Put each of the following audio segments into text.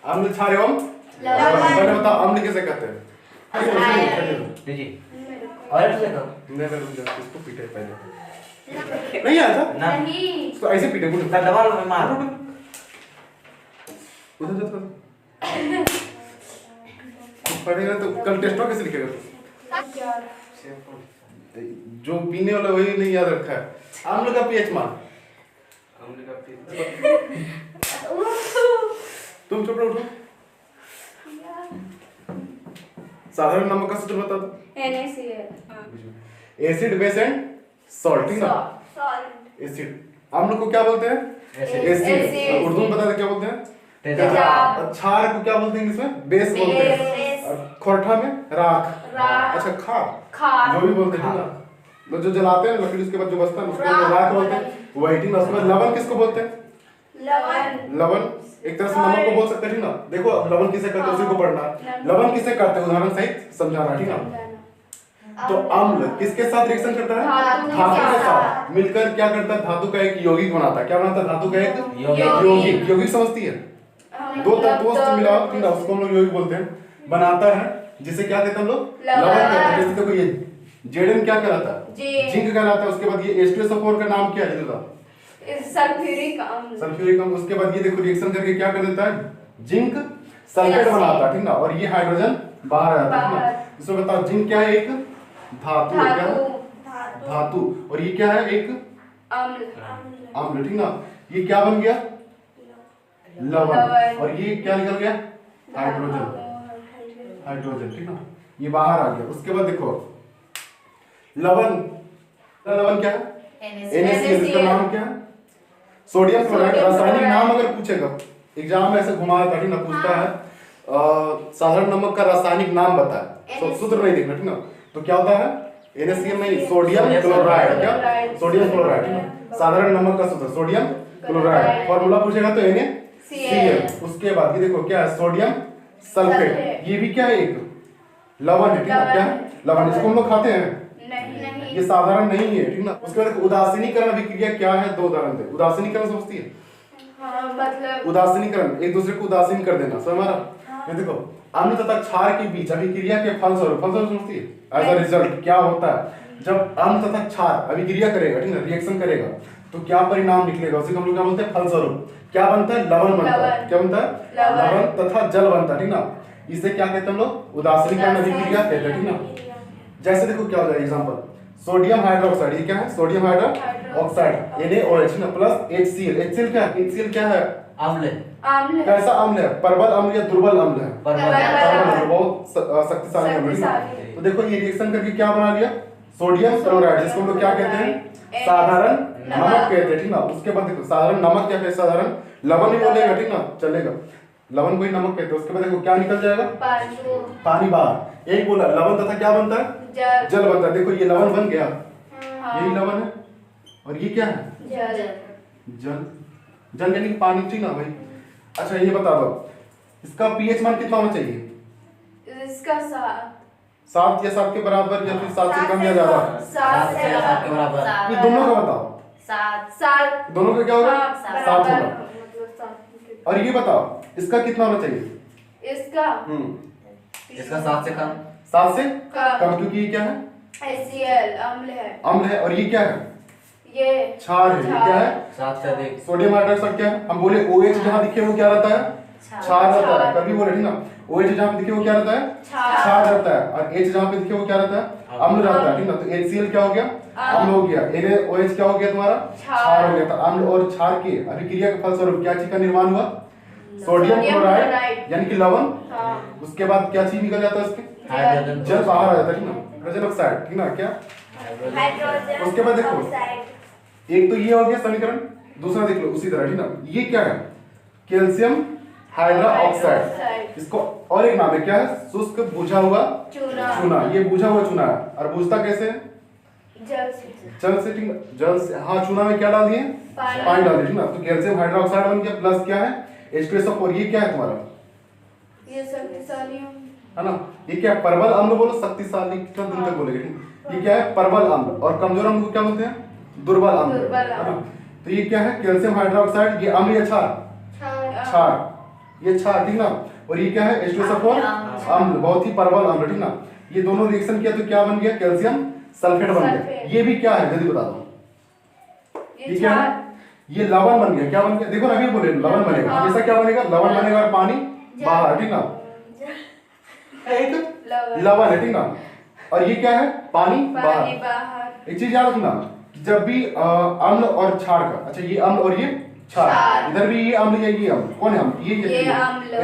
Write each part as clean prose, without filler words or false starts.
अम्ल क्षार एवं लवण। पहले बताओ अम्ल किसे कहते हैं? और से करो। इसको पीटे पहले। नहीं आता? नहीं। इसको ऐसे पीटे बोलो। सर दबा लो मैं मार। उधर जा पढ़ेगा तो कल टेस्ट में कैसे लिखेगा? जो पीने वाला वही नहीं याद रखा है। अम्ल का पीएच मान। अम्ल का पीएच। तुम चुप रहो उठो। साधारण नमक का सूत्र बता दो। NaCl। Acid base and salt, ठीक ना? सॉल्ट। एसिड। अम्ल को क्या बोलते हैं? एसिड। उर्दू में बता दे क्या बोलते हैं? तेजाब। क्षार को क्या बोलते हैं इंग्लिश में? बेस बोलते हैं। और खोरठा में राख। अच्छा खार जो भी बोलते हैं ना, तो जो जलाते हैं लकड़ी उसके बाद जो बचता है उसको राख बोलते हैं। वही ठीक ना। उसके बाद लवण किसको बोलते हैं? लवण एक तरह से नमक को बोल सकते हैं, ठीक ना? देखो लवण किसे कहते हैं उसी को पढ़ना। लवण किसे कहते हैं उदाहरण सहित समझाना, ठीक ना? तो अम्ल किसके साथ रिएक्शन करता है? धातु के साथ मिलकर क्या करता है? धातु का एक यौगिक बनाता है। क्या बनाता है? धातु का एक यौगिक समझती है? दो तत्वों से मिला, ठीक ना, उसको हम लोग यौगिक बोलते हैं। बनाता है जिसे क्या कहते हैं हम लोग? लवण कहते हैं। जैसे देखो ये जेडन क्या कहलाता है? जिंक कहलाता है। उसके बाद ये H2SO4 का नाम क्या है? सल्फ्यूरिक अम्ल। सल्फ्यूरिक अम्ल। उसके बाद ये देखो रिएक्शन करके क्या कर देता है? जिंक सल्फेट बनाता है, ठीक ना? और ये हाइड्रोजन बाहर आता है, ठीक ना? इसमें बताओ जिंक क्या है? एक धातु है। क्या है? धातु। और ये क्या है? एक अम्ल, ठीक ना? ये क्या बन गया? लवण। और ये क्या निकल गया? हाइड्रोजन, ठीक ना? ये बाहर आ गया। उसके बाद देखो लवण क्या है? NaCl। इसका नाम क्या है? Sodium chloride. रासायनिक नाम अगर पूछेगा एग्जाम में ऐसे घुमाया था, ठीक ना? पूछता है साधारण नमक का रासायनिक नाम बता। सूत्र नहीं देखना, ठीक ना? तो क्या होता है? NaCl नहीं, सोडियम क्लोराइड। क्या? सोडियम क्लोराइड, ठीक ना? साधारण नमक का सूत्र सोडियम क्लोराइड। फॉर्मूला पूछेगा तो NaCl। उसके बाद ये देखो क्या है? Sodium sulphate. ये भी क्या है? एक लवण है, ठीक ना? क्या है? लवण। इसको हम लोग खाते हैं? नहीं। ये साधारण नहीं है, ठीक ना? उसके बाद उदासीनीकरण अभिक्रिया क्या है? दो उदाहरण दे। उदासीनीकरण समझती है? मतलब उदासीनीकरण एक दूसरे को उदासीन कर देना, समझ रहा? ये देखो अम्ल तथा क्षार के बीच अभिक्रिया के फलस्वरूप समझती है? एज अ रिजल्ट क्या होता है? जब अम्ल तथा क्षार अभिक्रिया करेगा, ठीक ना, रिएक्शन करेगा, तो क्या परिणाम निकलेगा? उसी को हम लोग क्या बोलते हैं? फलस्वरूप। क्या बनता है? लवण बनता है। क्या बनता है? लवण तथा जल बनता है, ठीक ना? इसे क्या कहते हैं हम लोग? उदासीनीकरण अभिक्रिया कहते हैं, ठीक ना? जैसे देखो क्या हो जाएगा एग्जांपल, सोडियम हाइड्रोक्साइड। ये क्या है? सोडियम हाइड्रोक्साइड NaOH ना प्लस HCl। HCl क्या है? HCl क्या है? अम्ल। कैसा अम्ल है? प्रबल अम्ल या दुर्बल अम्ल है? प्रबल। बहुत शक्तिशाली अम्ल है। तो देखो ये रिएक्शन करके क्या बना लिया? सोडियम क्लोराइड, जिसको हम लोग क्या कहते हैं? साधारण नमक कहते हैं, ठीक ना? उसके बाद देखो साधारण नमक क्या है? साधारण लवण ही बोलेगा, ठीक ना? चलेगा, लवण को ही नमक कहते हैं। उसके बाद देखो क्या निकल जाएगा? पानी बाहर। यही बोला लवण तथा क्या बनता है? जल बनता है। देखो ये लवण बन गया, यही लवण है। और ये क्या है? जल यानी कि पानी, ठीक ना भाई? अच्छा ये बता दो इसका पीएच मान कितना होना चाहिए? इसका 7 या 7 के बराबर या फिर 7 से कम या ज्यादा? 7 के बराबर। ये दोनों का बताओ। 7 दोनों का क्या होगा? 7 होगा। मतलब और ये बताओ इसका कितना होना चाहिए? इसका इसका 7 से कम। 7 से कम, क्योंकि ये क्या है? HCl अम्ल है। और ये क्या है? ये क्षार है। ये क्या है? 7 से अधिक। सोडियम हाइड्रोक्साइड क्या है? हम बोले OH जहां दिखे वो क्या रहता है? क्षार रहता है। कभी बोले, ठीक ना? OH जहां पे दिखे वो क्या रहता है? क्षार रहता है। और H जहां पे दिखे वो क्या रहता है? अम्ल रहता है, ठीक ना? तो HCl क्या हो गया? अम्ल हो गया। NaOH क्या हो गया तुम्हारा? क्षार हो गया। तो अम्ल और क्षार के अभिक्रिया के फलस्वरूप क्या चीज का निर्माण हुआ? सोडियम क्लोराइड यानी कि लवण। उसके बाद क्या चीज निकल जाता है उसके? हाइड्रोजन। जल बाहर आ जाता है, ठीक ना? हाइड्रोजन ऑक्साइड, ठीक ना? क्या? उसके बाद देखो एक तो ये हो गया समीकरण, दूसरा देख लो उसी तरह, ठीक ना? ये क्या है? Calcium hydroxide. इसको और एक नाम है क्या है? शुष्क बुझा हुआ चूना। ये बुझा हुआ चूना है। और बुझता कैसे है? जल से, ठीक ना? जल से। हाँ, चूना में क्या डाल दिए? पानी डाल दिए, ठीक ना? तो कैल्शियम हाइड्रोक्साइड बन गया। प्लस क्या है? H2SO4। ये क्या है तुम्हारा? ये शक्तिशाली है ना? ये क्या है? प्रबल अम्ल बोलो, शक्तिशाली कितना दिन तक बोलेंगे, ठीक? ये क्या है? प्रबल अम्ल। और कमजोर अम्ल को क्या बोलते हैं? दुर्बल अम्ल, है ना? तो ये क्या है? Calcium hydroxide. ये अम्ल या क्षार? क्षार। ये क्षार, ठीक ना। और ये क्या है H2SO4 अम्ल, बहुत ही प्रबल अम्ल, ठीक ना। ये दोनों रिएक्शन किया तो क्या बन गया, कैल्शियम सल्फेट बन गया। ये भी क्या है जल्दी बता दो, ये क्या है, ये लवण बन गया। क्या बन गया, देखो ना अभी बोले लवण बनेगा, हमेशा क्या बनेगा, लवण बनेगा और पानी बाहर, ठीक ना। एक लवण है, ठीक ना, और ये क्या है, पानी बाहर। एक चीज याद रखना, जब भी अम्ल और क्षार का, अच्छा ये अम्ल और ये क्षार, इधर भी ये अम्ल है, ये अम्ल कौन है, अम्ल ये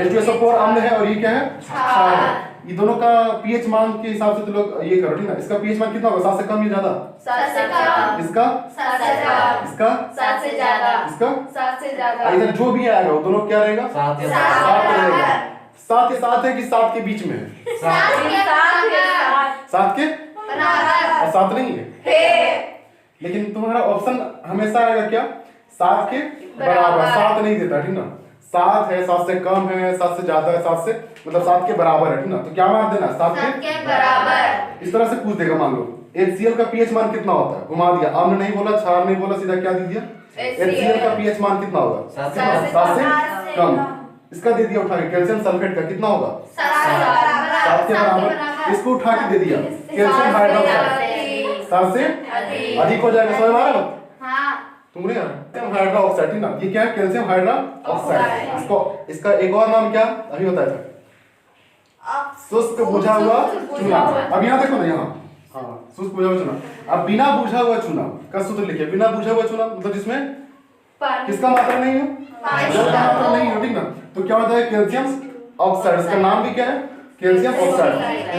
H2SO4 अम्ल है, और ये क्या है, क्षार है। ये दोनों का पीएच मान के हिसाब से तो लोग ये करो, ठीक ना। इसका पीएच मान कितना होगा, 7 से कम या ज्यादा, 7 से कम, इसका 7 से कम, इसका 7 से ज्यादा, इसका 7 से ज्यादा। इधर जो भी आएगा वो दोनों क्या रहेगा, 7 सात रहेगा। 7 के साथ है कि 7 के बीच में है, 7 के और 7 नहीं है, लेकिन तुम्हारा ऑप्शन हमेशा आएगा क्या, 7 के बराबर, 7 नहीं देता, ठीक ना। 7 है, 7 से कम है, 7 से ज्यादा है, 7 से मतलब 7 के बराबर है, ठीक ना। तो क्या मान देना, 7 के बराबर। इस तरह से पूछ देगा। मान लो HCl का पीएच मान कितना होता है, घुमा दिया, अम्ल नहीं बोला, क्षार नहीं बोला, सीधा क्या दे दिया, HCl का पीएच मान कितना होगा, 7 से कम। इसका दे दिया उठा के, कैल्शियम सल्फेट का कितना होगा, 7 के बराबर। इसको उठा के दे दिया, कैल्शियम हाइड्रोक्साइड 7 से अधिक हो जाएगा, समझ में आ रहा है तुमने, कैल्शियम हाइड्रो ऑक्साइड, ठीक ना। ये क्या है, कैल्शियम हाइड्रो ऑक्साइड। इसको इसका एक और नाम क्या अभी बताया था, शुष्क बुझा हुआ चूना। अब यहाँ देखो ना, यहाँ हाँ शुष्क बुझा हुआ चूना। अब बिना बुझा हुआ चूना का सूत्र लिखिए, बिना बुझा हुआ चूना मतलब जिसमें किसका मात्रा नहीं हो, जल का मात्रा नहीं हो, ठीक ना। तो क्या होता है, कैल्शियम ऑक्साइड। इसका नाम भी क्या है, कैल्शियम ऑक्साइड।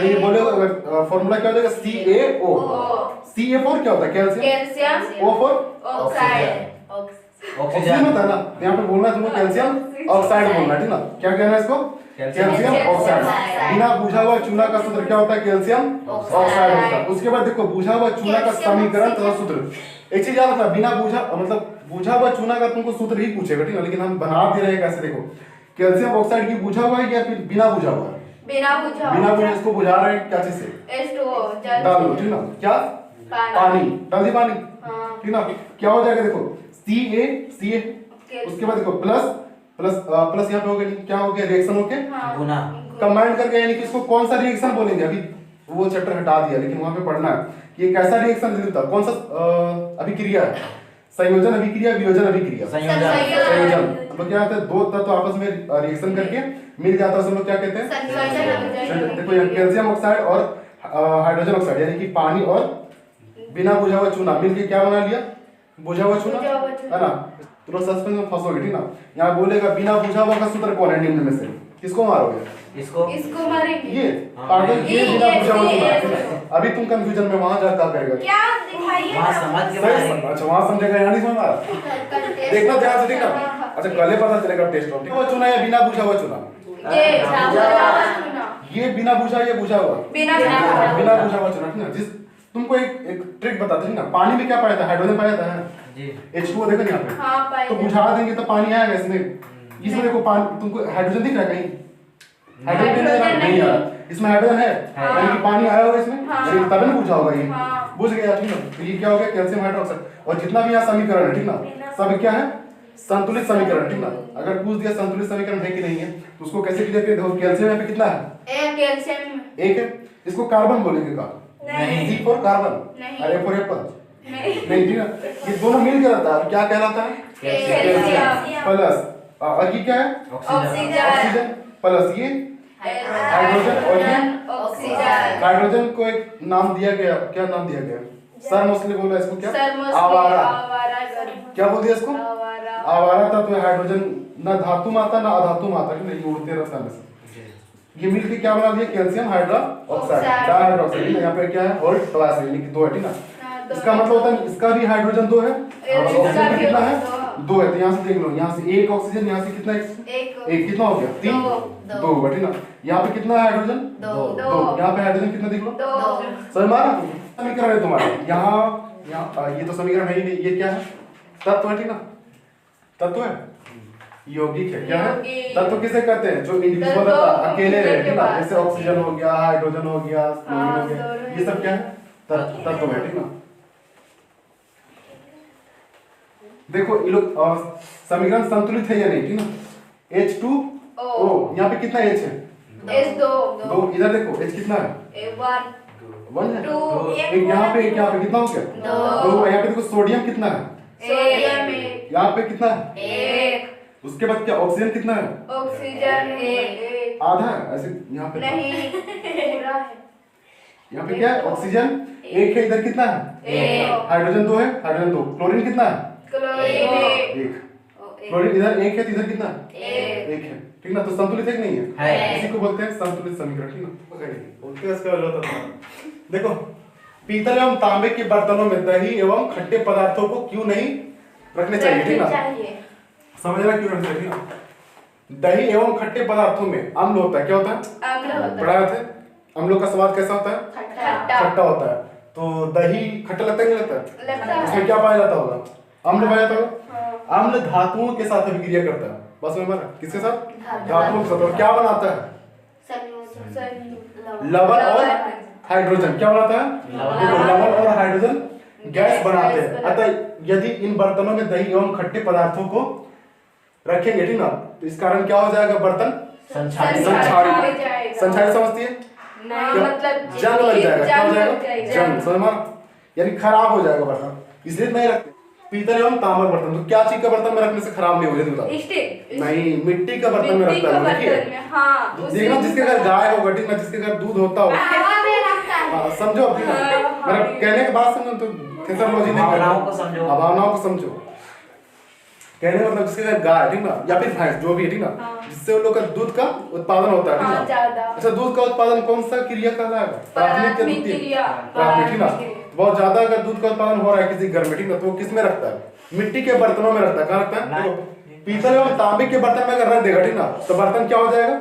ये बोले अगर फॉर्मूला क्या हो जाएगा, CaO। Ca फॉर क्या होता है, कैल्शियम, O फॉर ऑक्सीजन होता है ना। यहाँ पे बोलना है तुमको कैल्शियम ऑक्साइड बोलना है, ठीक ना। क्या कहना है इसको, कैल्शियम ऑक्साइड। बिना बुझा हुआ चूना का सूत्र क्या होता है, कैल्शियम ऑक्साइड होता है। उसके बाद देखो बुझा हुआ चूना का समीकरण तथा सूत्र। एक चीज याद रखना, बिना बुझा मतलब बुझा हुआ चूना का तुमको सूत्र ही पूछेगा, ठीक है, लेकिन हम बना दे रहे हैं कैसे। देखो कैल्शियम ऑक्साइड की बुझा हुआ है या फिर बिना बुझा हुआ है, बिना बुझा। इसको बुझा रहे हैं क्या चीज से, डाल दो, ठीक ना। क्या, पानी डाल दी, पानी, ठीक ना। क्या हो जाएगा, देखो Ca उसके बाद देखो प्लस प्लस प्लस यहाँ पे हो गया, क्या हो गया, रिएक्शन हो गया गुना, कंबाइन करके, यानी कि इसको कौन सा रिएक्शन बोलेंगे। अभी वो चैप्टर हटा दिया, लेकिन वहां पे पढ़ना है कि ये कैसा रिएक्शन होता है, कौन सा अभिक्रिया है, संयोजन अभिक्रिया, वियोजन अभिक्रिया, संयोजन। मतलब क्या होता है, दो तत्व आपस में रिएक्शन करके मिल जाता है, उसे लोग क्या कहते हैं, संयोजन। देखो यहाँ कैल्शियम ऑक्साइड और हाइड्रोजन ऑक्साइड, यानी कि पानी और बिना बुझा हुआ चूना मिलके क्या बना लिया, बुझा हुआ चूना, है ना। तुम सस्पेंस में फंसोगे, ठीक ना। यहाँ बोलेगा बिना बुझा हुआ का सूत्र कौन है निम्न में से, किसको मारोगे, इसको मारेंगे, ये पागल, ये बिना बुझा हुआ चूना। अभी तुम कंफ्यूजन में वहां जाकर करेगा, क्या दिखाइए, वहां समझ के बाद, अच्छा वहां समझेगा, यहाँ नहीं समझ आ रहा, देखना ध्यान से, ठीक ना। अच्छा कल पता चलेगा टेस्ट में, वो चूना या बिना बुझा हुआ चूना, ये बिना बुझा, ये बुझा हुआ, बिना बुझा हुआ चूना, ठीक ना। जिस तुमको एक ट्रिक बताते हैं ना, पानी में क्या पाया था, हाइड्रोजन पाया था जी, H2O देखो यहाँ पे, हाँ, तो बुझा देंगे तो पानी आएगा इसमें देखो पानी, तुमको हाइड्रोजन दिख रहा है कहीं, हाइड्रोजन नहीं आ रहा, इसमें हाइड्रोजन है, यानी कि पानी आया होगा इसमें, यानी तभी ना बुझा होगा ये, बुझ गया, ठीक ना। तो ये क्या हो गया, कैल्शियम हाइड्रोक्साइड। और जितना भी यहाँ समीकरण है, ठीक ना, सब क्या है, संतुलित समीकरण, ठीक ना। अगर पूछ दिया संतुलित समीकरण है कि नहीं है, तो उसको कैसे क्लियर करें, देखो कैल्शियम यहाँ पे कितना है, एक है, इसको कार्बन बोलेंगे का, C फॉर कार्बन, अरे फॉर एप्पल नहीं, ठीक है। ये दोनों मिल के रहता है, क्या कहलाता है, कैल्शियम प्लस, और ये क्या है, ऑक्सीजन प्लस ये हाइड्रोजन, और ये ऑक्सीजन। हाइड्रोजन को एक नाम दिया गया, क्या नाम दिया गया, सर मोस्टली बोला इसको, क्या, आवारा, क्या बोल दिया इसको, आवारा था। तो हाइड्रोजन ना धातु में आता ना अधातु में आता, नहीं उड़ते रहता है, ये मिलके क्या बना दिया, कैल्शियम हाइड्रोक्साइड, डाइहाइड्रोक्साइड। यहाँ पे क्या है, होल्ड प्लस, यानी कि 2 है, ठीक ना। इसका मतलब होता है इसका भी हाइड्रोजन 2 है, ऑक्सीजन कितना है, 2 है। तो यहाँ से देख लो, यहाँ से एक ऑक्सीजन, यहाँ से कितना, एक कितना हो गया, 3, 2, ठीक ना। यहाँ पे कितना है हाइड्रोजन, 2, यहाँ पे हाइड्रोजन कितना देख लो, 2। समझ में आ रहा है, समीकरण है तुम्हारा यहाँ ये तो समीकरण है ही नहीं, ये क्या है, तत्व है, ठीक ना, तत्व है, यौगिक है, क्या है, तत्व किसे कहते हैं, जो इंडिविजुअल अकेले रहे, ठीक ना। जैसे ऑक्सीजन हो गया, हाइड्रोजन हो गया, फ्लोरीन हो गया, ये सब क्या है, तत्व है, ठीक ना। देखो ये लोग समीकरण संतुलित है या नहीं, ठीक ना। H2 ओ यहाँ पे कितना एच है? एच 2 दो। इधर देखो एच कितना है? 1 वन है। 2 एक यहाँ पे कितना हो गया? दो। यहाँ पे देखो सोडियम कितना है? सोडियम यहाँ पे कितना है? 1 उसके बाद क्या ऑक्सीजन कितना है? ऑक्सीजन 1 आधा है ऐसे यहाँ पे नहीं पूरा है। यहाँ पे क्या है? ऑक्सीजन एक है। इधर कितना है? एक। हाइड्रोजन दो है। हाइड्रोजन दो। क्लोरीन कितना है? क्लोरीन एक। क्लोरीन इधर एक है तो इधर कितना है? एक। एक है। ठीक ना? तो संतुलित है कि नहीं है? है। इसी को बोलते हैं संतुलित समीकरण। ठीक ना? बोलते हैं इसका मतलब था। देखो पीतल एवं तांबे के बर्तनों में दही एवं खट्टे पदार्थों को क्यों नहीं रखने चाहिए? ठीक ना? समझना क्यों रखने चाहिए? ठीक ना? दही एवं खट्टे पदार्थों में अम्ल होता है। क्या होता है? अम्ल होता है। पढ़ाए थे। अम्लों का स्वाद कैसा होता है? खट्टा खट्टा होता है। तो दही खट्टा लगता है कि नहीं लगता है? लगता उसमें है। क्या पाया जाता होगा? अम्ल पाया जाता होगा। हाँ। अम्ल धातुओं के साथ अभिक्रिया करता है। बस में मारा किसके साथ? धातुओं के साथ। और क्या बनाता है? लवण और हाइड्रोजन। क्या बनाता है? देखो लवण और हाइड्रोजन गैस बनाते हैं। अतः यदि इन बर्तनों में दही एवं खट्टे पदार्थों को रखेंगे, ठीक ना, तो इस कारण क्या हो जाएगा? बर्तन संक्षारित। संक्षारित। संक्षारित समझती है? नहीं क्या? मतलब जंग लग जाएगा। क्या हो जंग लग जाएगा? जाएगा। जंग। समझ मार यानी खराब हो जाएगा बर्तन, इसलिए नहीं रखते। पीतल एवं तांबर बर्तन, तो क्या चीज का बर्तन में रखने से खराब नहीं होगा? बताओ। स्टील नहीं, मिट्टी का बर्तन में रखता है। देखिए हाँ देखना, जिसके घर गाय होगा, ठीक ना, जिसके घर दूध होता हो, हाँ, समझो अपनी मेरा कहने के बाद समझो, तो थेसोलॉजी नहीं भावनाओं को समझो। भावनाओं को समझो। कहने मतलब जिसके घर गाय, ठीक ना, या फिर भैंस, जो भी है, ठीक ना, जिससे उन लोग का दूध का उत्पादन होता है, ठीक ना। अच्छा, दूध का उत्पादन कौन सा क्रिया कहलाएगा? प्राथमिक या द्वितीय? प्राथमिक, ठीक ना। बहुत ज्यादा अगर दूध का उत्पादन हो रहा है किसी घर में, ठीक ना, तो वो किस में रखता है? मिट्टी के बर्तनों में रखता है। कहाँ रखता है? देखो, पीतल एवं तांबे के बर्तन में अगर रख देगा, ठीक ना, तो बर्तन क्या हो जाएगा?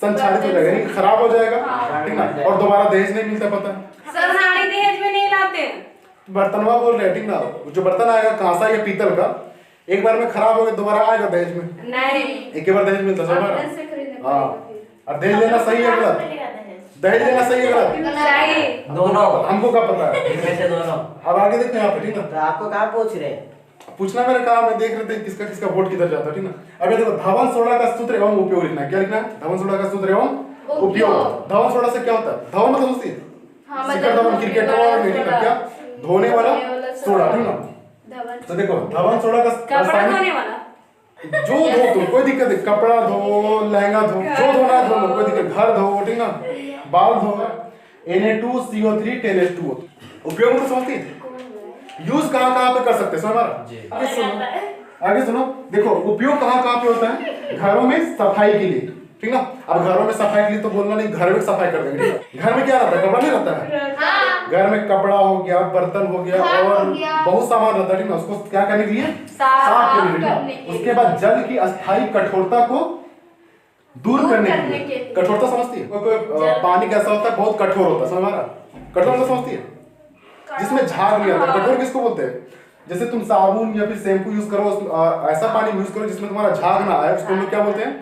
संक्षारित हो जाएगा, यानी खराब हो जाएगा, ठीक ना, और दोबारा दहेज नहीं मिलता। पता है? सर साड़ी दहेज में नहीं लाते। बर्तनवा बोल रहे हैं, ठीक ना, जो बर्तन आएगा कांसा या पीतल का, एक बार में खराब हो गया, दोबारा आएगा दहेज में? नहीं, एक ही बार दहेज मिलता है। अपने से खरीदना हाँ, पड़ेगा। और दहेज लेना सही है गलत? दहेज लेना सही है गलत? सही। दोनों। हमको क्या पता है? इनमें से दोनों। अब आगे देखो यहाँ पे, ठीक ना, तो आपको कहाँ पूछ रहे? पूछना मेरा काम है, देख रहे थे किसका किसका वोट किधर जाता है, ठीक ना। अभी देखो, धवन सोडा का सूत्र एवं उपयोग लिखना है। क्या लिखना है? धवन सोडा का सूत्र एवं उपयोग। धवन सोडा से क्या होता है? धवन मतलब उससे हाँ, शिखर धवन, क्रिकेटर वाला नहीं, ठीक ना, क्या धोने वाला सोडा, ठीक ना। तो देखो, धवन सोडा का कपड़ा धोने वाला जो धो तुम, कोई दिक्कत नहीं, कपड़ा धो, लहंगा धो, जो धोना है धो लो, कोई दिक्कत। घर धो, ठीक ना, बाल धो। Na2CO3 10H2O। उपयोग मतलब समझती है? यूज कहाँ पे कर सकते हैं? हमारा आगे सुनो, आगे सुनो। देखो, उपयोग कहाँ पे होता है? घरों में सफाई के लिए, ठीक ना। अब घरों में सफाई के लिए तो बोलना नहीं, घर में सफाई कर देंगे, ठीक है। घर में क्या रहता है? कपड़ा नहीं रहता है? घर में कपड़ा हो गया, बर्तन हो गया, और बहुत सामान रहता है, ठीक ना। उसको क्या करने के लिए? साफ करने के लिए। उसके बाद जल की अस्थायी कठोरता को दूर करने के लिए। कठोरता समझती है? कोई पानी कैसा होता है? बहुत कठोर होता है। समझ रहा? कठोरता समझती है? जिसमें झाग नहीं आता। कठोर किसको बोलते हैं? जैसे तुम साबुन या फिर शैम्पू यूज करो, ऐसा पानी यूज करो जिसमें तुम्हारा झाग ना आए, उसको हम लोग क्या बोलते हैं?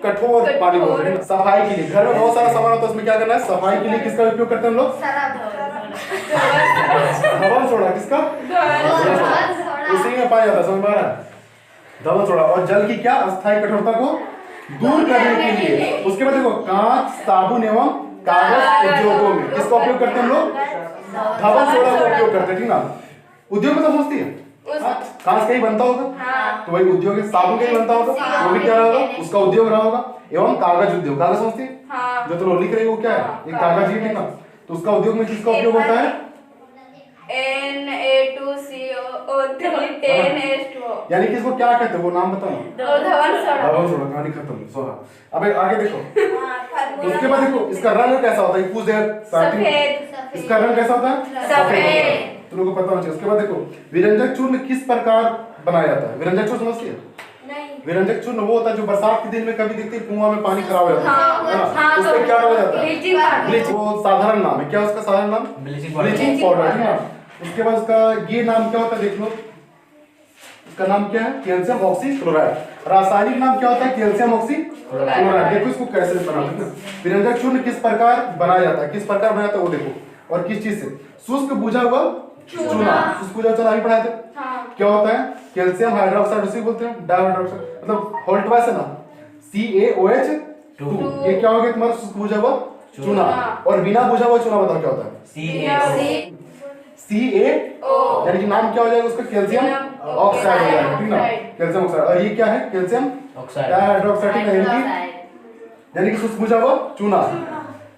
कठोर पानी बोलते हैं। सफाई के लिए, घर में बहुत सारा सामान होता है, उसमें क्या करना है? सफाई के लिए किसका उपयोग करते हैं हम लोग? धवन सोडा। किसका? उसी में पाया जाता है। समझ में आ रहा है? धवन सोडा। और जल की क्या? अस्थायी कठोरता को दूर करने के लिए। उसके बाद देखो, कांच, साबुन एवं कागज उद्योगों में किसका उपयोग करते हैं हम लोग? धवन सोडा का उपयोग करते हैं, ठीक ना। उद्योग में तो समझती है? कांच का ही बनता होगा, तो वही उद्योग है। साबुन का ही बनता होगा, वो भी क्या होगा? उसका उद्योग रहा होगा। एवं कागज उद्योग, कागज समझती है? जो तुम लिख रही हो क्या है? एक कागज ही, ठीक ना। तो उसका उद्योग में किसका उपयोग होता है? Na2CO3 10H2O। यानी कि इसको क्या कहते हैं? वो नाम बताओ ना। धवन सोडा। धवन सोडा। कहानी खत्म। सोहा। अब आगे देखो, उसके बाद देखो, इसका रंग कैसा होता है? पूछ दे स्टार्टिंग। सफेद। इसका रंग कैसा होता है? सफेद। तुम लोगों को पता होना चाहिए। उसके बाद देखो, विरंजक चूर्ण किस प्रकार बनाया जाता है? विरंजक चूर्ण समझती है? विरंजक चूर्ण वो होता है जो बरसात के दिन में कभी देखते हैं कुआं में पानी खराब हो जाता है ना, उसमें क्या डाला जाता है? ब्लीच। वो साधारण नाम है। क्या उसका साधारण नाम? ब्लीचिंग ब्लीचिंग पाउडर, है ना। उसके बाद उसका ये नाम क्या होता है? देख लो, उसका नाम क्या है? Calcium oxychloride. रासायनिक नाम क्या होता है? Calcium oxychloride. देखो इसको कैसे बनाते हैं। विरंजक चूर्ण किस प्रकार बनाया जाता है? किस प्रकार बनाया जाता है वो देखो। और किस चीज से? शुष्क बुझा हुआ चूना। शुष्क बुझा चूना अभी पढ़ाए थे। क्या होता है? कैल्शियम हाइड्रोक्साइड, उसी बोलते हैं डाइहाइड्रोक्साइड। मतलब होल्टवाइस है ना, CaOH2 ये क्या हो गया तुम्हारा शुष्क बुझा हुआ चूना। और बिना बुझा हुआ चूना बताओ क्या होता है? Ca यानी कि नाम क्या हो जाएगा उसका? कैल्शियम ऑक्साइड हो जाएगा, ठीक ना, कैल्शियम ऑक्साइड। और ये क्या है? कैल्शियम डाइहाइड्रोक्साइड, यानी कि शुष्क बुझा हुआ चूना।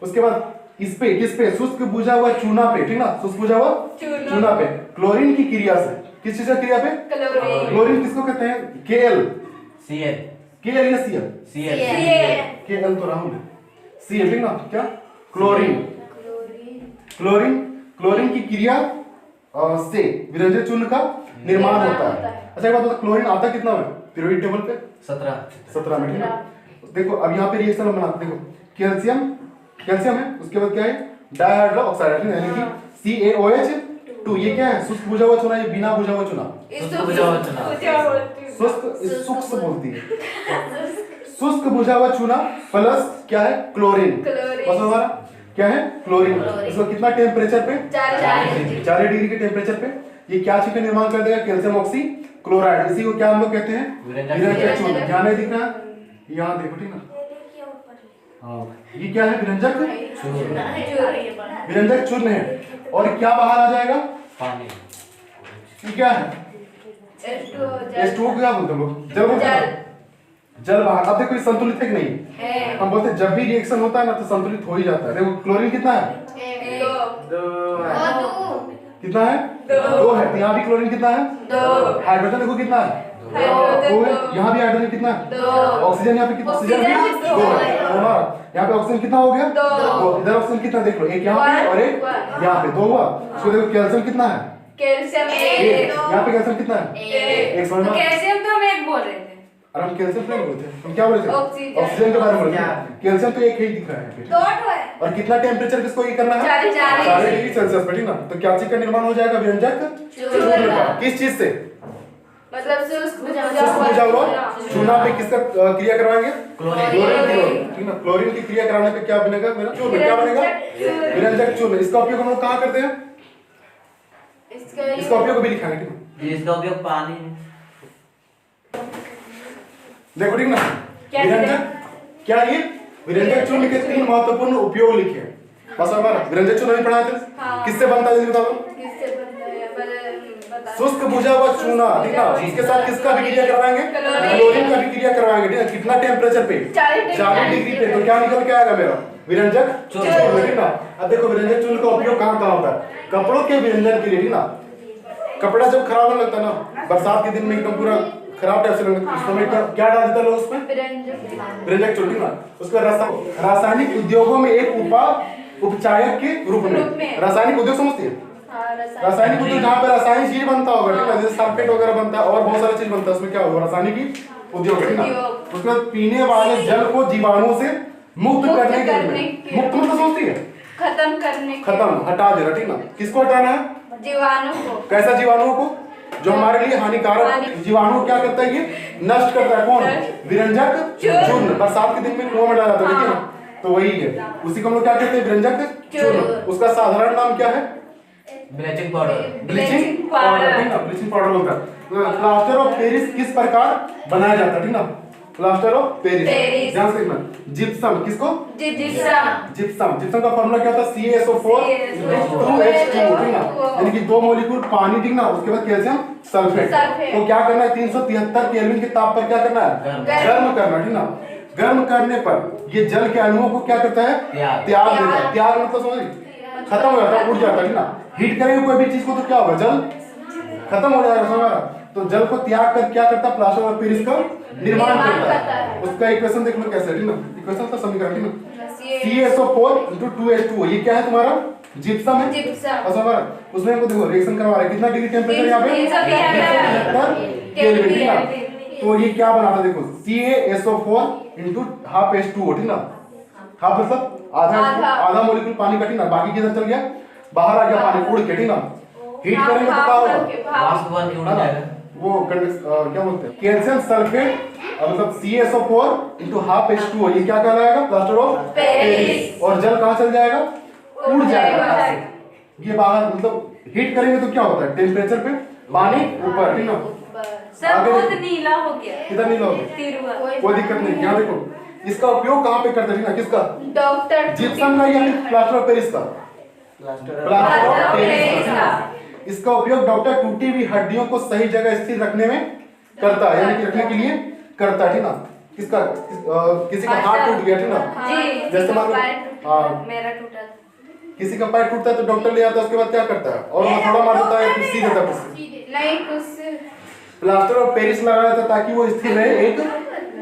उसके बाद इस पे किस पे? शुष्क बुझा हुआ चूना पे, ठीक ना, शुष्क बुझा हुआ चूना पे क्लोरीन की क्रिया से, किस चीज की क्रिया पे? क्लोरीन किसको कहते हैं? Kl या Cl? Kl तो राहुल है, Cl, ठीक ना, क्या? क्लोरीन क्लोरीन की क्रिया से विरंजक चूर्ण का निर्माण होता है। अच्छा एक बात बता, क्लोरीन आता कितना में पीरियोडिक टेबल पे? 17 में, ठीक ना। देखो अब यहाँ पे रिएक्शन बनाते, देखो कैल्शियम है, उसके बाद क्या है? डाइहाइड्रो ऑक्साइड, यानी कि CaOH2 ये क्या है? शुष्क बुझा हुआ चूना, ये बिना बुझा हुआ चूना, शुष्क बोलती है, शुष्क बुझा हुआ चूना प्लस क्या है? क्लोरीन। बस हमारा क्या है? क्लोरीन। इसको कितना टेम्परेचर पे? 40 डिग्री के टेम्परेचर पे ये क्या चीज का निर्माण कर देगा? Calcium oxy chloride. इसी को क्या हम लोग कहते हैं? विरंजक चूर्ण। ध्यान नहीं दिख रहा? यहाँ देखो, ठीक ना। हाँ, ये क्या है? विरंजक चूर्ण है। और क्या बाहर आ जाएगा? पानी। ये क्या है? H2O क्या बोलते हैं लोग? जल बोलते हैं। जल बाहर। अब देखो ये संतुलित है कि नहीं? हम बोलते हैं जब भी रिएक्शन होता है ना तो संतुलित हो ही जाता है। देखो क्लोरीन कितना है? 2 कितना है? 2 है। यहाँ भी क्लोरीन कितना है? 2। हाइड्रोजन देखो कितना है? 2 है। यहाँ भी हाइड्रोजन कितना है? ऑक्सीजन यहाँ पे कितना? ऑक्सीजन भी 2 है। यहाँ पे ऑक्सीजन कितना हो गया? 2। इधर ऑक्सीजन कितना देख लो, एक यहाँ पे और एक यहाँ पे, 2 हुआ। इसको देखो कैल्शियम कितना है? कैल्शियम यहाँ पे कैल्शियम कितना है? 1। समझ में? कैल्शियम तो हम एक बोल रहे थे। अरे हम कैल्शियम नहीं बोलते, हम क्या बोल रहे थे? ऑक्सीजन के बारे में बोल रहे थे। कैल्शियम तो एक ही दिख रहा है। और कितना टेम्परेचर किसको ये करना है? 40 डिग्री सेल्सियस पे, ठीक ना। तो क्या चीज का निर्माण हो जाएगा? विरंजक चूर्ण का। किस चीज से? मतलब शुष्क बुझा हुआ चूना पे किसका क्रिया करवाएंगे? क्लोरीन, ठीक ना। क्लोरीन की क्रिया कराने पे क्या बनेगा? मेरा चूर्ण क्या बनेगा? विरंजक चूर्ण। इसका उपयोग हम लोग कहाँ करते हैं? इसका उपयोग भी लिखा है, ठीक है। इसका उपयोग पानी में। देखो, ठीक ना। विरंजक क्या? ये विरंजक चूर्ण के 3 महत्वपूर्ण उपयोग लिखे हैं। बस हमारा विरंजक चूर्ण नहीं पढ़ाए थे? किससे बनता है बता दो? शुष्क बुझा हुआ चूना, ठीक ना। इसके साथ किसका भी क्रिया करवाएंगे? क्लोरीन का भी क्रिया करवाएंगे, ठीक ना। कितना टेम्परेचर पे? 40 डिग्री पे। तो क्या निकल के आएगा मेरा? विरंजक चूर्ण, ठीक ना। अब देखो विरंजक चूर्ण का उपयोग कहाँ कहाँ होता है? कपड़ों के विरंजन के लिए, ठीक ना। कपड़ा जब खराब होने लगता है ना, बरसात के दिन में एकदम पूरा खराब टाइप से लगता है, उसमें क्या डाल देता है लोग उसमें? विरंजक चूर्ण, ठीक ना। उसका रासायनिक उद्योगों में एक उपचायक के रूप में। रासायनिक उद्योग समझती है? रासायनिक उद्योग जहाँ पे रासायनिक चीज बनता होगा, ठीक है, जैसे सल्फेट वगैरह बनता है और बहुत सारी चीज बनता है, उसमें क्या होगा? रासायनिक उद्योग, ठीक ना। उसके बाद पीने वाले जल को जीवाणुओं से मुक्त करने के लिए, मुक्त मतलब समझती है? खत्म, हटा दे रहा, ठीक ना। किसको हटाना है? जीवाणु को। कैसा जीवाणुओं को? जो हमारे लिए हानिकारक जीवाणु क्या करता है? ये नष्ट करता है। कौन? विरंजक चूर्ण। बरसात के दिन में कुआं में डाला जाता है, ठीक है, तो वही है। उसी को हम लोग क्या कहते हैं? विरंजक चूर्ण। उसका साधारण नाम क्या है? ब्लीचिंग पाउडर, ठीक ना, ब्लीचिंग पाउडर बोलता है। प्लास्टर ऑफ पेरिस किस प्रकार बनाया जाता है, ठीक ना। प्लास्टर ऑफ पेरिस, ध्यान से देखना। जिप्सम, किसको? जिप्सम का फॉर्मूला क्या था? CaSO4 2H2, ठीक ना। यानी कि 2 मॉलिक्यूल पानी, ठीक ना। उसके बाद कैल्शियम सल्फेट। तो क्या करना है? 373 केल्विन के ताप पर क्या करना है? गर्म करना, ठीक ना। गर्म करने पर ये जल के अणुओं को क्या करता है? त्याग देता है। त्याग मतलब समझ, खत्म हो जाता है, उड़ जाता है, ठीक ना। हीट करेंगे कोई भी चीज को तो क्या होगा? जल खत्म हो जाएगा, समझ। तो जल को त्याग कर क्या करता है? प्लास्टर ऑफ पेरिस का निर्माण करता है। उसका इक्वेशन देख लो कैसे, ठीक ना। इक्वेशन का समीकरण, ठीक ना। CaSO4 2H2O ये क्या है तुम्हारा? जिप्सम है। बस हमारा उसमें हमको देखो रिएक्शन करवा रहा है। कितना डिग्री टेम्परेचर यहाँ पे? 373 केल्विन, ठीक ना। तो ये क्या बनाता है? देखो CaSO4 हाफ H2O, ठीक ना। हाफ मतलब आधा मॉलिक्यूल पानी का, ठीक ना। बाकी किधर चल गया? बाहर आ गया पानी उड़ के, ठीक ना। हीट करेंगे तो क्या होगा? वाष्प बन के उड़ जाएगा। वो क्या बोलते हैं? कैल्शियम सल्फेट मतलब CaSO4 हाफ H2O ये क्या कहलाएगा? Plaster of Paris. और जल कहाँ चल जाएगा? उड़ जाएगा। ये बाहर मतलब हीट करेंगे तो क्या होता है? टेम्परेचर पे पानी ऊपर, ठीक ना। सब आगे बहुत देखो। नीला हो गया। कितना नीला हो गया? तिरुआ। कोई दिक्कत नहीं। यहाँ देखो इसका उपयोग कहाँ पे करते हैं ना, किसका? डॉक्टर जिप्सम का या प्लास्टर ऑफ पेरिस का? Plaster plaster of of Paris Paris का। का। इसका उपयोग डॉक्टर टूटी हुई हड्डियों को सही जगह स्थिर रखने में करता है, यानी कि रखने के लिए करता है, ठीक ना? किसका किसी का हाथ टूट गया, ठीक ना? जी, जैसे मान लो हाँ, मेरा टूटा। किसी का पैर टूटता है तो डॉक्टर ले आता है, उसके बाद क्या करता है? और मथोड़ा मार देता है, फिर सी देता है कुछ। नहीं कुछ प्लास्टर ऑफ पेरिस लगाया था ताकि वो स्थिर रहे एक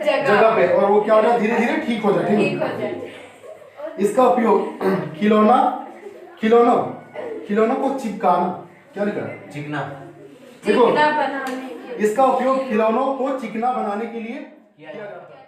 जगह पे, और वो क्या हो जाए, धीरे धीरे ठीक हो जाए, ठीक ठीक है? हो जाए। इसका उपयोग खिलौना खिलौना खिलौनों को चिपकाना, क्या लिखा है? चिकना देखो चिकना बनाने के लिए। इसका उपयोग खिलौनों को चिकना बनाने के लिए किया जाता है।